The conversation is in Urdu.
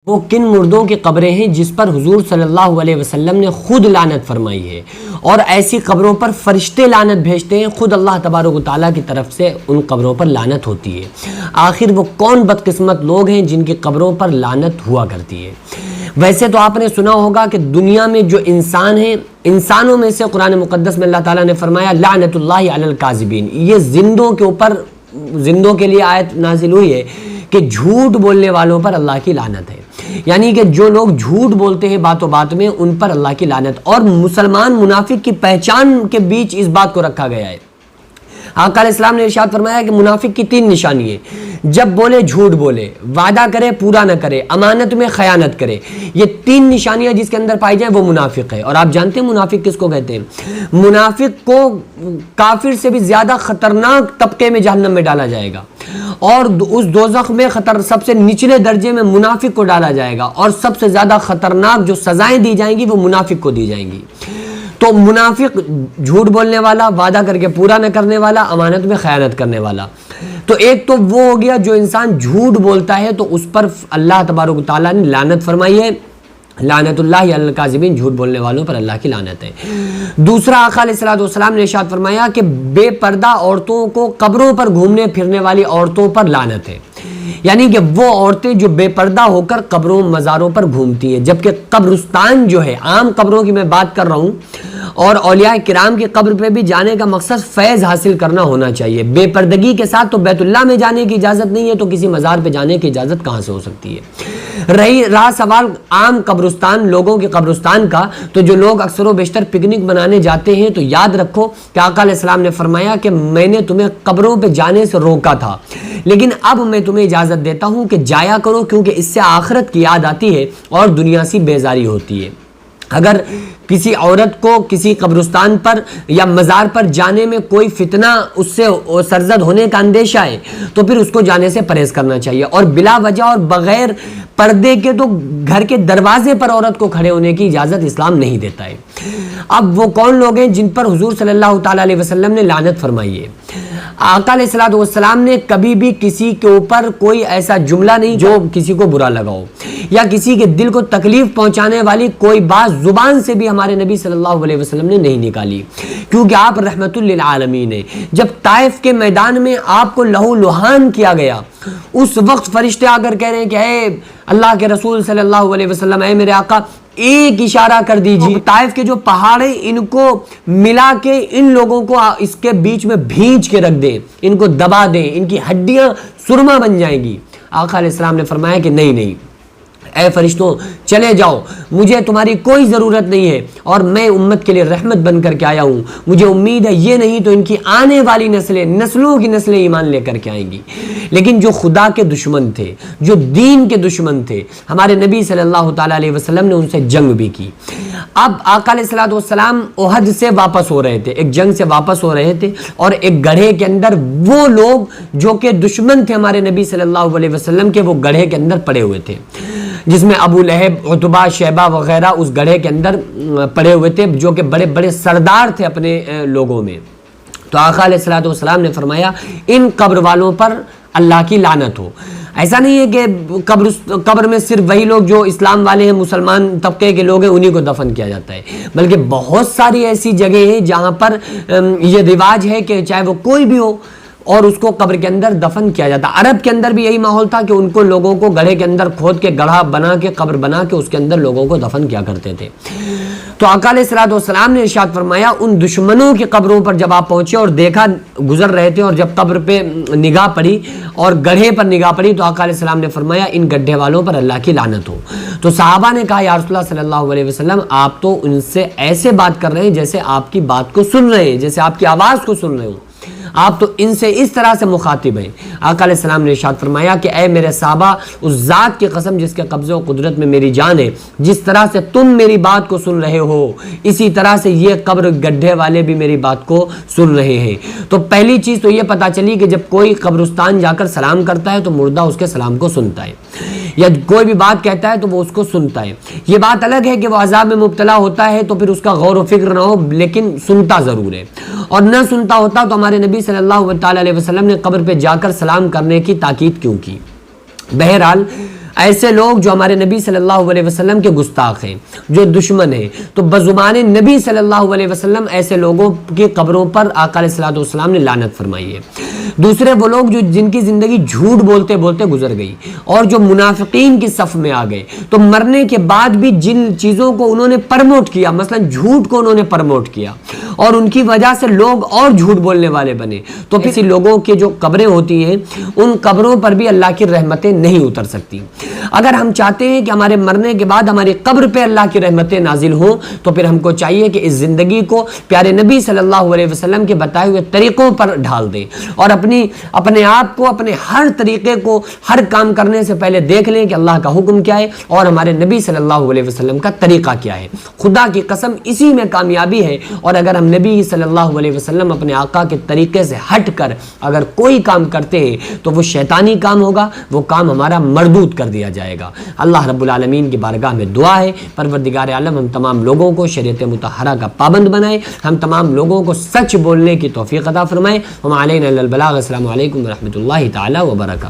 وہ کن مردوں کی قبریں ہیں جس پر حضور صلی اللہ علیہ وسلم نے خود لعنت فرمائی ہے، اور ایسی قبروں پر فرشتے لعنت بھیجتے ہیں، خود اللہ تبارک و تعالیٰ کی طرف سے ان قبروں پر لعنت ہوتی ہے۔ آخر وہ کون بدقسمت لوگ ہیں جن کی قبروں پر لعنت ہوا کرتی ہے؟ ویسے تو آپ نے سنا ہوگا کہ دنیا میں جو انسان ہیں، انسانوں میں سے قرآن مقدس میں اللہ تعالیٰ نے فرمایا لعنت اللہ علی الکاذبین، یہ زندوں کے اوپر، زندوں کے لیے آیت نازل ہوئی ہے کہ جھوٹ بولنے والوں پر اللہ کی لعنت ہے، یعنی کہ جو لوگ جھوٹ بولتے ہیں باتوں بات میں ان پر اللہ کی لعنت۔ اور مسلمان منافق کی پہچان کے بیچ اس بات کو رکھا گیا ہے۔ آقا علیہ السلام نے ارشاد فرمایا کہ منافق کی 3 نشانی ہیں، جب بولے جھوٹ بولے، وعدہ کرے پورا نہ کرے، امانت میں خیانت کرے۔ یہ 3 نشانیاں جس کے اندر پائی جائیں وہ منافق ہے۔ اور آپ جانتے ہیں منافق کس کو کہتے ہیں؟ منافق کو کافر سے بھی زیادہ خطرناک طبقے میں جہنم میں ڈالا جائے گا، اور اس دوزخ میں سب سے نچلے درجے میں منافق کو ڈالا جائے گا، اور سب سے زیادہ خطرناک جو سزائیں دی جائیں گی وہ منافق کو دی جائیں گی۔ تو منافق جھوٹ بولنے والا، وعدہ کر کے پورا نہ کرنے والا، امانت میں خیانت کرنے والا۔ تو ایک تو وہ ہو گیا جو انسان جھوٹ بولتا ہے تو اس پر اللہ تبارک و تعالیٰ نے لعنت فرمائی ہے، لعنت اللہ علی الکاذبین، جھوٹ بولنے والوں پر اللہ کی لعنت ہے۔ دوسرا آقا علیہ السلام نے ارشاد فرمایا کہ بے پردہ عورتوں کو قبروں پر گھومنے پھرنے والی عورتوں پر لعنت ہے، یعنی کہ وہ عورتیں جو بے پردہ ہو کر قبروں مزاروں پر گھومتی ہیں، جبکہ قبرستان جو ہے، عام قبروں کی میں بات کر رہا ہوں، اور اولیاء کرام کی قبر پہ بھی جانے کا مقصد فیض حاصل کرنا ہونا چاہیے۔ بے پردگی کے ساتھ تو بیت اللہ میں جانے کی اجازت نہیں ہے، تو کسی مزار پہ جانے کی اجازت کہاں سے ہو سکتی ہے؟ رہا سوال عام قبرستان، لوگوں کے قبرستان کا، تو جو لوگ اکثر و بیشتر پکنک منانے جاتے ہیں تو یاد رکھو کہ آقا علیہ السلام نے فرمایا کہ میں نے تمہیں قبروں پہ جانے سے روکا تھا، لیکن اب میں تمہیں اجازت دیتا ہوں کہ جایا کرو، کیونکہ اس سے آخرت کی یاد آتی ہے اور دنیا سے بیزاری ہوتی ہے۔ اگر کسی عورت کو کسی قبرستان پر یا مزار پر جانے میں کوئی فتنہ اس سے سرزد ہونے کا اندیشہ ہے تو پھر اس کو جانے سے پرہیز کرنا چاہیے، اور بلا وجہ اور بغیر پردے کے تو گھر کے دروازے پر عورت کو کھڑے ہونے کی اجازت اسلام نہیں دیتا ہے۔ اب وہ کون لوگ ہیں جن پر حضور صلی اللہ تعالیٰ علیہ وسلم نے لعنت فرمائی ہے؟ آقا علیہ السلام نے کبھی بھی کسی کے اوپر کوئی ایسا جملہ نہیں جو کسی کو برا لگا ہو، یا کسی کے دل کو تکلیف پہنچانے والی کوئی بات زبان سے بھی ہمارے نبی صلی اللہ علیہ وسلم نے نہیں نکالی، کیونکہ آپ رحمت للعالمین ہیں۔ جب طائف کے میدان میں آپ کو لہو لہان کیا گیا، اس وقت فرشتے آ کر کہہ رہے ہیں کہ اے اللہ کے رسول صلی اللہ علیہ وسلم، اے میرے آقا ایک اشارہ کر دیجیے، طائف کے جو پہاڑ ہیں ان کو ملا کے ان لوگوں کو اس کے بیچ میں بھینچ کے رکھ دیں، ان کو دبا دیں، ان کی ہڈیاں سرما بن جائیں گی۔ آقا علیہ السلام نے فرمایا کہ نہیں، اے فرشتوں چلے جاؤ، مجھے تمہاری کوئی ضرورت نہیں ہے، اور میں امت کے لیے رحمت بن کر کے آیا ہوں، مجھے امید ہے یہ نہیں تو ان کی آنے والی نسلوں کی نسلیں ایمان لے کر کے آئیں گی۔ لیکن جو خدا کے دشمن تھے، جو دین کے دشمن تھے، ہمارے نبی صلی اللہ تعالیٰ علیہ وسلم نے ان سے جنگ بھی کی۔ اب آقا علیہ السلام احد سے واپس ہو رہے تھے، ایک جنگ سے واپس ہو رہے تھے، اور ایک گڑھے کے اندر وہ لوگ جو کہ دشمن تھے ہمارے نبی صلی اللہ علیہ وسلم کے، وہ گڑھے کے اندر پڑے ہوئے تھے، جس میں ابو لہب، عتبہ، شیبہ وغیرہ اس گڑھے کے اندر پڑے ہوئے تھے، جو کہ بڑے بڑے سردار تھے اپنے لوگوں میں۔ تو آقا علیہ السلام نے فرمایا ان قبر والوں پر اللہ کی لعنت ہو۔ ایسا نہیں ہے کہ قبر میں صرف وہی لوگ جو اسلام والے ہیں، مسلمان طبقے کے لوگ ہیں، انہی کو دفن کیا جاتا ہے، بلکہ بہت ساری ایسی جگہ ہیں جہاں پر یہ رواج ہے کہ چاہے وہ کوئی بھی ہو اور اس کو قبر کے اندر دفن کیا جاتا۔ عرب کے اندر بھی یہی ماحول تھا کہ ان کو لوگوں کو گڑھے کے اندر کھود کے گڑھا بنا کے قبر بنا کے اس کے اندر لوگوں کو دفن کیا کرتے تھے۔ تو آقا علیہ السلام نے ارشاد فرمایا ان دشمنوں کی قبروں پر جب آپ پہنچے اور دیکھا، گزر رہے تھے، اور جب قبر پہ نگاہ پڑی اور گڑھے پر نگاہ پڑی تو آقا علیہ السلام نے فرمایا ان گڈھے والوں پر اللہ کی لعنت ہو۔ تو صحابہ نے کہا یا رسول اللہ صلی اللہ علیہ وسلم، آپ تو ان سے ایسے بات کر رہے ہیں جیسے آپ کی بات کو سن رہے ہیں، جیسے آپ کی آواز کو سن رہے ہوں، آپ تو ان سے اس طرح سے مخاطب ہیں۔ آقا علیہ السلام نے ارشاد فرمایا کہ اے میرے صحابہ، اس ذات کی قسم جس کے قبضے و قدرت میں میری جان ہے، جس طرح سے تم میری بات کو سن رہے ہو اسی طرح سے یہ قبر گڈھے والے بھی میری بات کو سن رہے ہیں۔ تو پہلی چیز تو یہ پتا چلی کہ جب کوئی قبرستان جا کر سلام کرتا ہے تو مردہ اس کے سلام کو سنتا ہے، یا کوئی بھی بات کہتا ہے تو وہ اس کو سنتا ہے۔ یہ بات الگ ہے کہ وہ عذاب میں مبتلا ہوتا ہے تو پھر اس کا غور و فکر نہ ہو، لیکن سنتا ضرور ہے، اور نہ سنتا ہوتا تو ہمارے نبی صلی اللہ تعالی علیہ وسلم نے قبر پہ جا کر سلام کرنے کی تاکید کیوں کی؟ بہرحال ایسے لوگ جو ہمارے نبی صلی اللہ علیہ وسلم کے گستاخ ہیں، جو دشمن ہیں، تو بزبان نبی صلی اللہ علیہ وسلم ایسے لوگوں کی قبروں پر آقا علیہ الصلوۃ والسلام نے لعنت فرمائی ہے۔ دوسرے وہ لوگ جن کی زندگی جھوٹ بولتے بولتے گزر گئی اور جو منافقین کی صف میں آ گئے، تو مرنے کے بعد بھی جن چیزوں کو انہوں نے پرموٹ کیا، مثلا جھوٹ کو انہوں نے پرموٹ کیا اور ان کی وجہ سے لوگ اور جھوٹ بولنے والے بنے، تو پھر لوگوں کے جو قبریں ہوتی ہیں ان قبروں پر بھی اللہ کی رحمتیں نہیں اتر سکتی۔ اگر ہم چاہتے ہیں کہ ہمارے مرنے کے بعد ہماری قبر پہ اللہ کی رحمتیں نازل ہوں، تو پھر ہم کو چاہیے کہ اس زندگی کو پیارے نبی صلی اللہ علیہ وسلم کے بتائے ہوئے طریقوں پر ڈھال دیں اور اپنے آپ کو، اپنے ہر طریقے کو، ہر کام کرنے سے پہلے دیکھ لیں کہ اللہ کا حکم کیا ہے اور ہمارے نبی صلی اللہ علیہ وسلم کا طریقہ کیا ہے۔ خدا کی قسم اسی میں کامیابی ہے، اور اگر ہم نبی صلی اللہ علیہ وسلم اپنے آقا کے طریقے سے ہٹ کر اگر کوئی کام کرتے ہیں تو وہ شیطانی کام ہوگا، وہ کام ہمارا مردود کر دیا جائے گا۔ اللہ رب العالمین کی بارگاہ میں دعا ہے، پروردگار عالم ہم تمام لوگوں کو شریعت مطہرہ کا پابند بنائے، ہم تمام لوگوں کو سچ بولنے کی توفیق عطا فرمائے۔ وما علینا الا البلاغ۔ السلام علیکم ورحمۃ اللہ تعالی وبرکاتہ۔